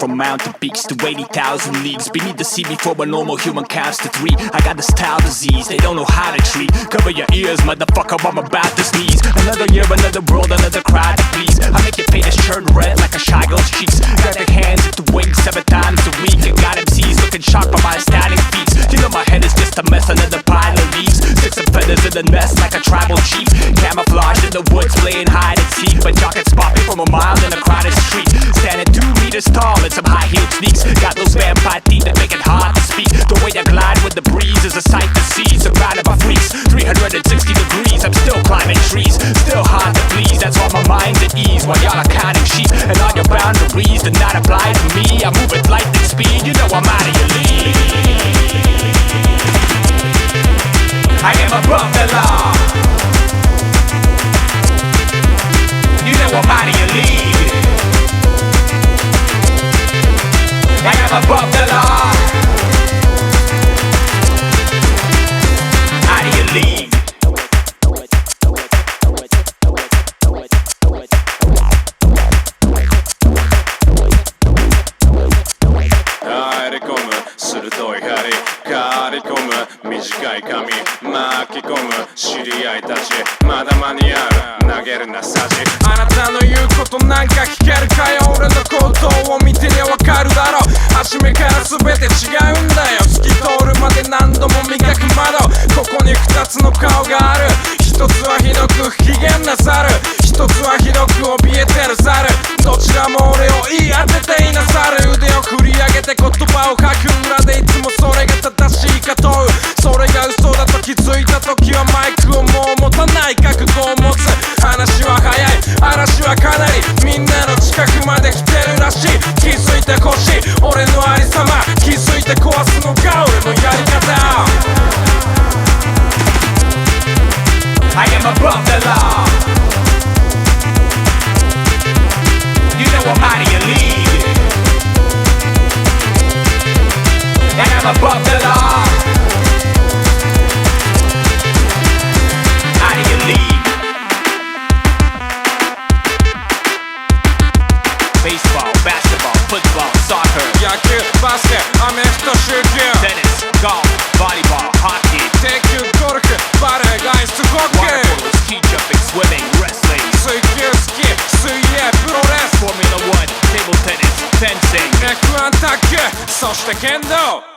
from mountain peaks to 80,000 leagues beneath the sea before a normal human counts to 3. I got the style disease, they don't know how to treat. Cover your ears, motherfucker, I'm about to sneeze. Another year, another world, another crowd to please. I make your face turn red like a shy girl's cheeks. Got their hands at the weight 7 times a week. And got MCs looking shocked by my astounding feats. You know my head is just a mess, another pile of leaves. Sticks and feathers in the nest like a tribal chief. Camouflage in the woods, playing hide and seek. But y'all can spot me from a mile in a crowded street. Standing 2 meters tall in some high-heeled sneaks. Got those vampire teeth that make it hard to speak. The way I glide with the breeze is a sight to see. Surrounded by freaks, 360 degrees. I'm still climbing trees, still hard to please. That's why my mind's at ease while y'all are counting sheep. And all your boundaries do not apply to me. I move at lightning speed, you know I'm out of your league. I am above the law. You know I'm out of your league. I am above the law. Out of your league.短い髪巻き込む知り合いたちまだ間に合う投げるなさじあなたの言うことなんか聞けるかよ俺の行動を見てりゃわかるだろ初めから全て違うんだよ透き通るまで何度も磨く窓ここに2つの顔がある一つはひどく不機嫌な猿一つはひどく怯えてる猿どちらも俺を言い当てていなさる腕を振り上げて言葉を書く裏でいつもそれが正しいか問うそれが嘘だと気づいた時はマイクをもう持たない覚悟を持つ話は早い嵐はかなりみんなの近くまで来てるらしい気づいてほしい俺のありさま気づいて壊すのが俺のやり方I am above the law. You know I'm out of your league. And I'm above the law. Out of your league. Baseball, basketball, football, soccer 野球、バスケ、アメフト、集球 tennis, golf, volleyball, hockey 鉄球、ゴルフ、バレー、外出ホッケ water ー polo, ski jumping, swimming, wrestling 水球、スキー、水泳、プロレス Formula 1, table tennis, fencing F1 卓球、そして剣道